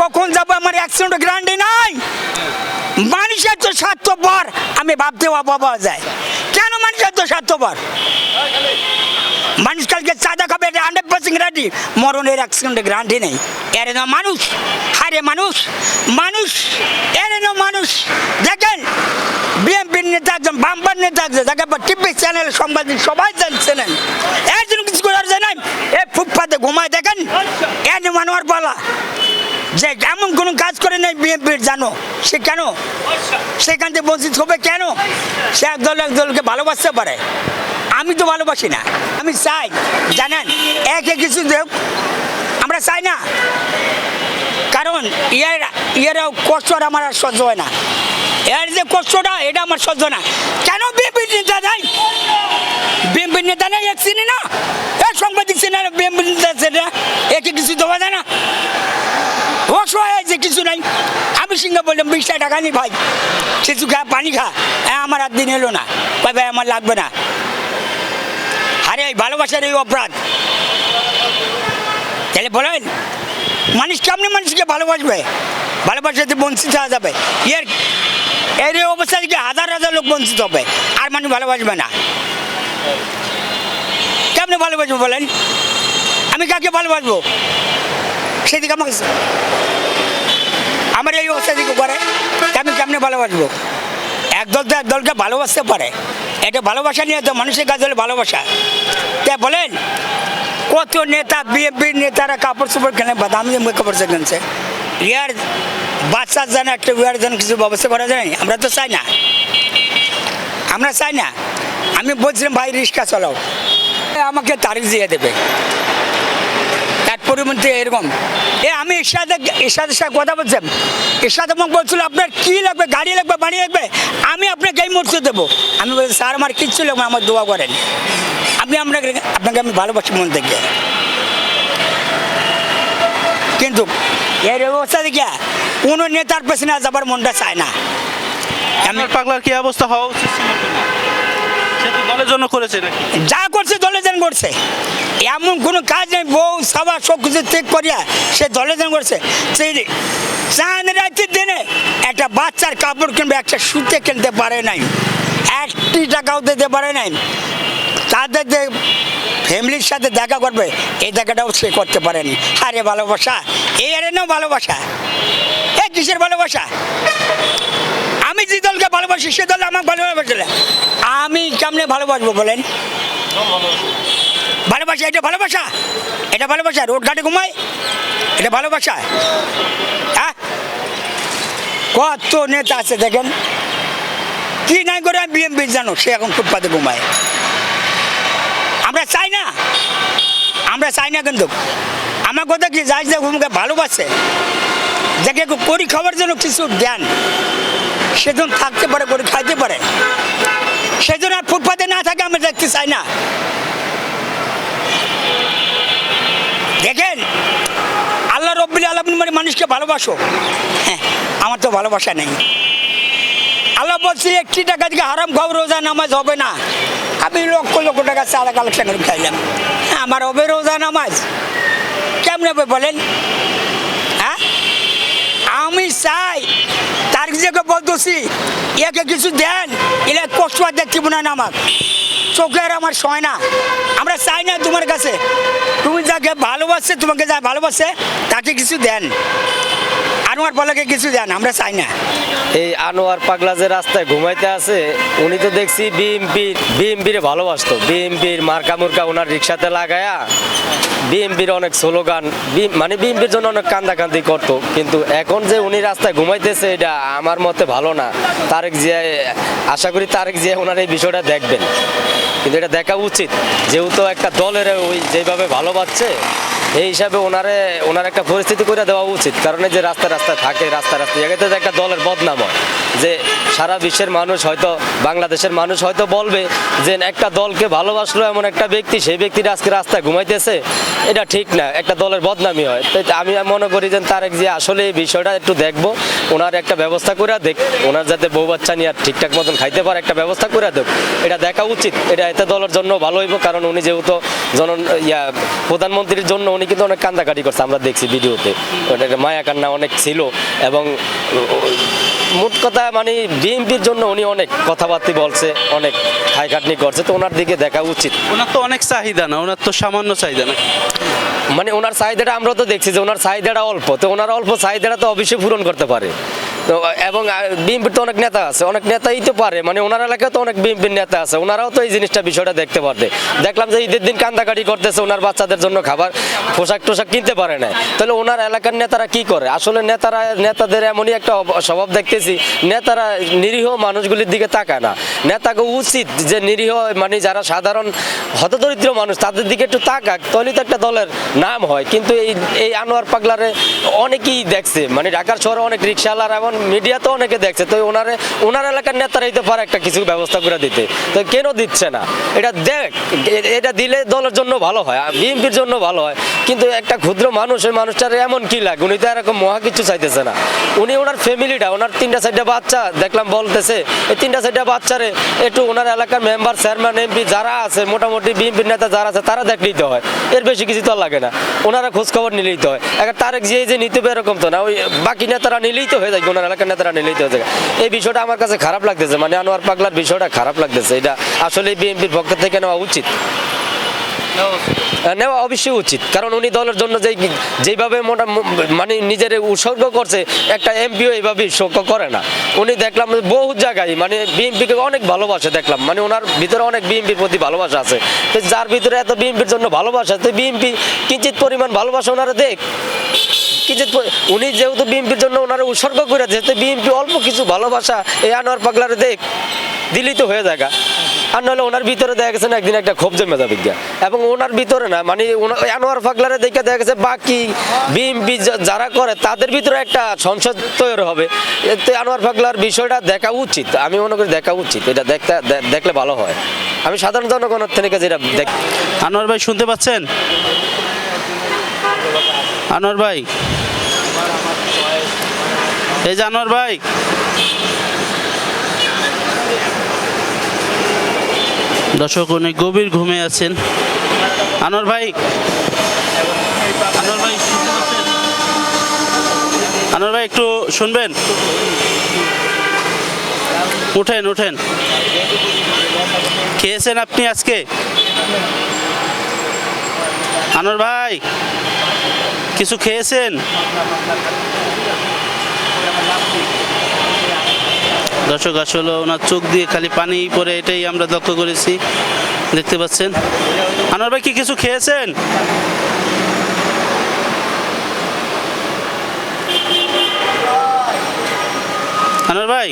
কখন যাবো আমার অ্যাক্সিডেন্ট গ্যারান্টি নাই। মানুষের তো স্বার্থপর আমি ভাবতে বাবা যায় কেন মানুষের তো স্বার্থপর। মানুষ কালকে চাঁদা খাবে এটা 100% গ্যারান্টি, মরণের অ্যাক্সিডেন্ট গ্যারান্টি নেই। এর না মানুষ, হারে মানুষ মানুষ এর না মানুষ। দেখেন বিএনপির নেতা একজন বাম্পার নেতা একজন যাকে টিভি চ্যানেল সাংবাদিক সবাই জানছেন, এর জন্য কিছু করার যায় না। এ ফুটপাতে ঘুমায় দেখেন এর মানুয়ার বলা যে এমন কোনো কাজ করে নাই বিএনপির, জানো সে কেন সেখান থেকে বঞ্চিত হবে কেন? সে এক দলকে ভালোবাসতে পারে, আমি তো ভালোবাসি না। আমি চাই জানেন একে কিছু দেখ, আমরা চাই না, কারণ এরাও কষ্ট আমার আর সহ্য হয় না। এর যে কষ্টটা এটা আমার সহ্য না। কেন বিএনপির নেতা নাই? বিএনপির নেতা নেই এক চিনি না, এ সাংবাদিক চিনি না, বিএনপির নেতা চিনি না, একে কিছু দেওয়া যায় না। অসহায় যে কিছু নাই। আমি সিংহ বললাম 20 টাকা নি ভাই, কিছু খা পানি খা, আমার আর দিন এলো না, ভাই আমার লাগবে না। আরে এই ভালোবাসার এই অপরাধ, তাহলে বলেন মানুষ কেমনি মানুষকে ভালোবাসবে? ভালোবাসাতে বঞ্চিত হওয়া যাবে। এর এই অবস্থা থেকে হাজার হাজার লোক বঞ্চিত হবে, আর মানুষ ভালোবাসবে না। কেমনি ভালোবাসবো বলেন? আমি কাকে ভালোবাসবো? সেদিকে আমাকে আমার এই অবস্থা দিকে করে আমি কেমনি ভালোবাসবো? একদল তো একদলকে ভালোবাসতে পারে, এটা ভালোবাসা নিয়ে তো মানুষের কাজ হলে ভালোবাসা। তাই বলেন কত নেতা বিএনপির নেতারা কাপড় চোপড় কেনে, দামি দামি কাপড় চোপড় কিনছে, ইয়ার বাচ্চার যেন একটা ইয়ার যেন কিছু ব্যবস্থা করা যায়। আমরা তো চাই না, আমরা চাই না। আমি বলছিলাম ভাই রিক্সা চালাও, আমাকে তারিখ দিয়ে দেবে, তার পরিবর্তে এরকম। আমি এর সাথে কথা বলছিলাম, এর সাথে আমাকে বলছিল আপনার কী লাগবে, গাড়ি লাগবে, বাড়ি লাগবে, আমি আপনাকে এই মুহূর্তে দেবো। আমি বলছি স্যার আমার কিচ্ছু লাগবে, আমার দোয়া করেন, আপনাকে আমি ভালোবাসি মন থেকে। কিন্তু এর অবস্থা দেখে কোনো নেতার পেছনে যাবার মনটা চায় না। আমার পাগলার কি অবস্থা হওয়া উচিত ছিল? সে তো দলের জন্য করেছে নাকি? যা করছে দলের জন্য করছে, এমন কোনো কাজ নেই। বউ সবা সব কিছু ত্যাগ করিয়া সে দলের জন্য করছে। সেই চাঁদ রাতের দিনে একটা বাচ্চার কাপড় কিনবে, একটা সুতে কিনতে পারে নাই, 1 টাকাও দিতে পারে নাই। তাদের যে ফ্যামিলির সাথে দেখা করবে এই দেখাটাও সে করতে পারেনি। আরে ভালোবাসা, এই আরে না ভালোবাসা, এ কিসের ভালোবাসা? আমি যে দলকে ভালোবাসি সে দল আমাকে ভালোবাসলে আমি কেমনে ভালোবাসবো বলেন? ভালোবাসা এটা ভালোবাসা? এটা ভালোবাসা? রোড ঘাটে ঘুমাই এটা ভালোবাসা? হ্যাঁ, কত নেতা আছে দেখেন কি নাই করে বিএমপি জানো, সে এখন ফুটপাতে ঘুমায়। আমরা চাই না, আমরা চাই না। কিন্তু আমার কথা কি যাই যে ঘুমকে ভালোবাসে, যাকে করি খাওয়ার জন্য কিছু জ্ঞান, সেজন থাকতে পারে, করে খাইতে পারে, সেজন্য আর ফুটপাতে না থাকে আমরা দেখতে চাই না। দেখেন আল্লাহ রব্বুল আলামিন মানে মানুষকে ভালোবাসো, হ্যাঁ আমার তো ভালোবাসা নেই। আল্লাহ বলছি 1 টাকা থেকে হারাম খাও, রোজা নামাজ হবে না। আমি লক্ষ লক্ষ টাকা চাঁদা কালেকশন করে খাইলাম, আমার হবে রোজা নামাজ? কেমন হবে বলেন? হ্যাঁ, আমি চাই তার যে বলতেছি একে কিছু দেন, এলে কষ্ট আর দেখতে মনে হয় না, আমার চোখের আমার সয় না। আমরা চাই না তোমার কাছে, তুমি যাকে ভালোবাসে, তোমাকে যা ভালোবাসে তাকে কিছু দেন, আনোয়ার পাগলাকে কিছু দেন, আমরা চাই না। এই আনোয়ার পাগলা যে রাস্তায় ঘুমাইতে আছে, উনি তো দেখছি বিএমপির ভালোবাসতো, বিএমপির মার্কা মুরকা ওনার রিক্সাতে লাগায়া বিএমপির অনেক স্লোগান, মানে বিএমপির জন্য অনেক কান্দাকান্দি করতো। কিন্তু এখন যে উনি রাস্তায় ঘুমাইতেছে এটা আমার মতে ভালো না। তারেক জিয়া, আশা করি তারেক জিয়া ওনার এই বিষয়টা দেখবেন, কিন্তু এটা দেখা উচিত, যেহেতু একটা দলের ওই যেভাবে ভালোবাসছে এই হিসাবে ওনার একটা পরিস্থিতি করে দেওয়া উচিত। কারণ এই যে রাস্তায় রাস্তায় থাকে, রাস্তায় জায়গাতে একটা দলের বদনাম হয়, যে সারা বিশ্বের মানুষ হয়তো, বাংলাদেশের মানুষ হয়তো বলবে যে একটা দলকে ভালোবাসলো এমন একটা ব্যক্তি, সেই ব্যক্তিটা আজকে রাস্তায় ঘুমাইতেছে, এটা ঠিক না, একটা দলের বদনামই হয়। তাই আমি মনে করি যে তারেক যে আসলে এই বিষয়টা একটু দেখবো, ওনার একটা ব্যবস্থা করে দেখ, ওনার যাতে বউ বাচ্চা নিয়ে ঠিকঠাক মতন খাইতে পারে একটা ব্যবস্থা করে দেখ, এটা দেখা উচিত। এটা এতে দলের জন্য ভালো হইব, কারণ উনি যেহেতু প্রধানমন্ত্রীর জন্য উনি কিন্তু অনেক কান্দাকাটি করছে, আমরা দেখছি ভিডিওতে, ওটা একটা মায়া কান্না অনেক ছিল। এবং মোট কথা মানে বিএনপির জন্য উনি অনেক কথাবার্তা বলছে, অনেক খাইখাটনি করছে, তো ওনার দিকে দেখা উচিত। ওনার তো অনেক চাহিদা না, ওনার তো সামান্য চাহিদা না। মানে ওনার চাহিদাটা আমরা তো দেখছি যে ওনার চাহিদাটা অল্প, তো ওনার অল্প চাহিদাটা তো অবশ্যই পূরণ করতে পারে। তো এবং বিএনপির তো অনেক নেতা আছে, অনেক নেতাই তো পারে, মানে ওনার এলাকায় তো অনেক বিএনপির নেতা আছে, ওনারাও তো এই জিনিসটা বিষয়টা দেখতে পারবে। দেখলাম যে ঈদের দিন কান্দাকাটি করতেছে, ওনার বাচ্চাদের জন্য খাবার পোশাক টোশাক কিনতে পারে না, তাহলে ওনার এলাকার নেতারা কি করে? আসলে নেতাদের এমনই একটা স্বভাব দেখতেছি, নেতারা নিরীহ মানুষগুলির দিকে তাকায় না। নেতাকে উচিত যে নিরীহ মানে যারা সাধারণ হতদরিদ্র মানুষ তাদের দিকে একটু তাকাক, তাহলে তো একটা দলের নাম হয়। কিন্তু এই আনোয়ার পাগলারে অনেকেই দেখছে, মানে ঢাকার শহরে অনেক রিক্সাওয়ালার এবং মিডিয়া তো অনেকে দেখছে, তো ওনার এলাকার নেতারাই তো পারে একটা কিছু ব্যবস্থা করে দিতে, তো কেন দিচ্ছে না? এটা এটা দিলে দলের জন্য ভালো হয়, বিএনপির জন্য ভালো হয়। কিন্তু একটা ক্ষুদ্র মানুষ, ওই মানুষটার এমন কি লাগে? উনি তো এরকম মহা কিছু চাইতেছে না। উনি ওনার ফ্যামিলিটা, ওনার 3-4টা বাচ্চা দেখলাম বলতেছে, এই 3-4টা বাচ্চারে একটু ওনার এলাকার মেম্বার, চেয়ারম্যান, এমপি যারা আছে, মোটামুটি বিএনপির নেতা যারা আছে তারা দেখলেই তো হয়, এর বেশি কিছু তো আর লাগে না। ওনারা খোঁজ খবর নিলেই তো হয়। একটা তারেক যে নিতে হবে এরকম তো না, ওই বাকি নেতারা নিলেই তো হয়ে যায়, ওনার এলাকার নেতারা নিলেই তো হয়ে যায়। এই বিষয়টা আমার কাছে খারাপ লাগতেছে, মানে আনোয়ার পাগলার বিষয়টা খারাপ লাগতেছে। এটা আসলে বিএনপির পক্ষ থেকে নেওয়া উচিত, নেওয়া অবশ্যই উচিত। কারণ উনি দলের জন্য যেইভাবে মানে নিজের উৎসর্গ করছে, একটা এমপিও এইভাবে উৎসর্গ করে না। উনি দেখলাম বহু জায়গায় মানে বিএনপিকে অনেক ভালোবাসে, দেখলাম মানে ওনার ভিতরে অনেক বিএনপির প্রতি ভালোবাসা আছে। তো যার ভিতরে এত বিএনপির জন্য ভালোবাসা, তো বিএনপি কিঞ্চিত পরিমাণ ভালোবাসা ওনারা দেখ, উনি যেহেতু বিএনপির জন্য ওনারা উৎসর্গ করে, যেহেতু বিএনপি অল্প কিছু ভালোবাসা এই আনোয়ার পাগলারে দেখ দিলেই তো হয়ে যায়। আর নাহলে ওনার ভিতরে দেখা গেছে না একদিন একটা ক্ষোভ জমে যাবে গিয়া। এবং ওনার ভিতরে না মানে আনোয়ার পাগলারে দেখে দেখা গেছে বাকি বিএনপি যারা করে তাদের ভিতরে একটা সংসদ তৈরি হবে। এতে আনোয়ার পাগলার বিষয়টা দেখা উচিত, আমি মনে করি দেখা উচিত। এটা দেখলে ভালো হয়, আমি সাধারণ জনগণের থেকে যেটা দেখ। আনোয়ার ভাই শুনতে পাচ্ছেন? আনোয়ার ভাই, এই যে আনোয়ার ভাই, দর্শক অনেক গভীর ঘুমে আছেন। আনোয়ার ভাই, আনোয়ার ভাই শুনতে পাচ্ছেন? আনোয়ার ভাই একটু শুনবেন? উঠেন। খেয়েছেন আপনি আজকে? আনোয়ার ভাই কিছু খেয়েছেন? দর্শক আসলে ওনার চোখ দিয়ে খালি পানি পড়ে, এটাই আমরা লক্ষ্য করেছি, দেখতে পাচ্ছেন। আনোয়ার ভাই কি কিছু খেয়েছেন? আনোয়ার ভাই,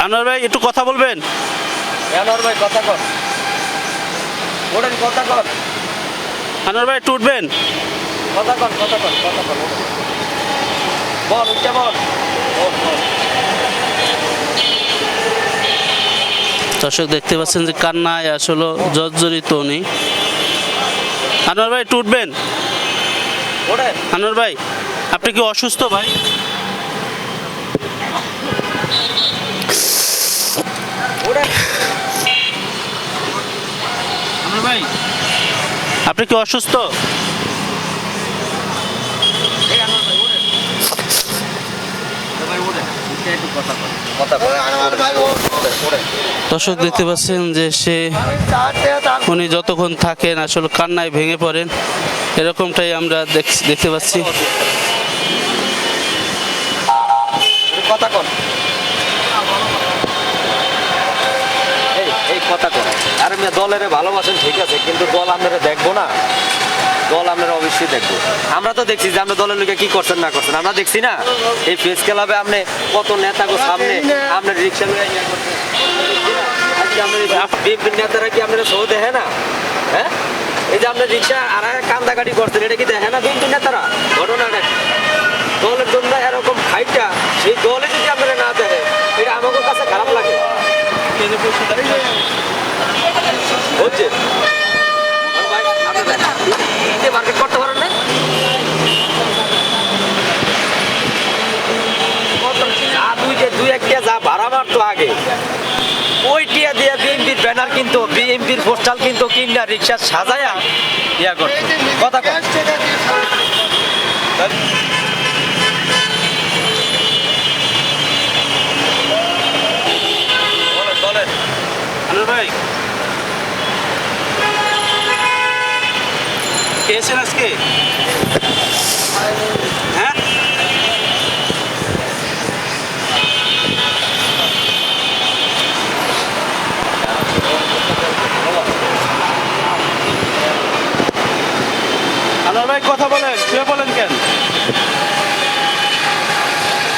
আনোয়ার ভাই একটু কথা বলবেন? আনোয়ার ভাই কথা কর, কথা কর। আনোয়ার ভাই একটু উঠবেন? কথা কর বল, উঠে বল। দর্শক দেখতে পাচ্ছেন যে কান্নায় আসলে জর্জরিত উনি। আনোয়ার ভাই একটু উঠবেন? আনোয়ার ভাই আপনি কি অসুস্থ ভাই? আনোয়ার ভাই আপনি কি অসুস্থ? দর্শক দেখতে পাচ্ছেন যে উনি যতক্ষণ থাকেন আসলে কান্নায় ভেঙে পড়েন, এরকমটাই আমরা দেখতে পাচ্ছি। আরে দলের ভালোবাসেন ঠিক আছে, কিন্তু দল আপনারা দেখবো না, দল আমরা অবশ্যই দেখবো। আমরা তো দেখছি যে আমরা দলের লোকে কি করছেন না করছেন, আমরা দেখছি না এই প্রেস ক্লাবে আপনি কত নেতাকে সামনে আপনার রিক্সা বিএনপির নেতারা কি আপনারা শো দেখে না? হ্যাঁ, এই যে আপনার রিক্সা আর কান্দাকাটি করছেন, এটা কি দেখে না বিএনপির নেতারা? ঘটনাটা দলের জন্য এরকম খাইটা, সেই দলে যদি আপনারা না দেখে, এটা আমাদের কাছে খারাপ লাগে। হচ্ছে মার্কেট করতে পারেন না, দুই একটা যা ভাড়া মারতো আগে, ওই টিয়া দিয়ে বিএনপির ব্যানার কিন্তু বিএমপির পোস্টাল কিন্তু কিনা রিক্সা সাজায়া ইয়া করতো কথা কয়। বলেন আনোয়ার ভাই খেয়েছেন আজকে?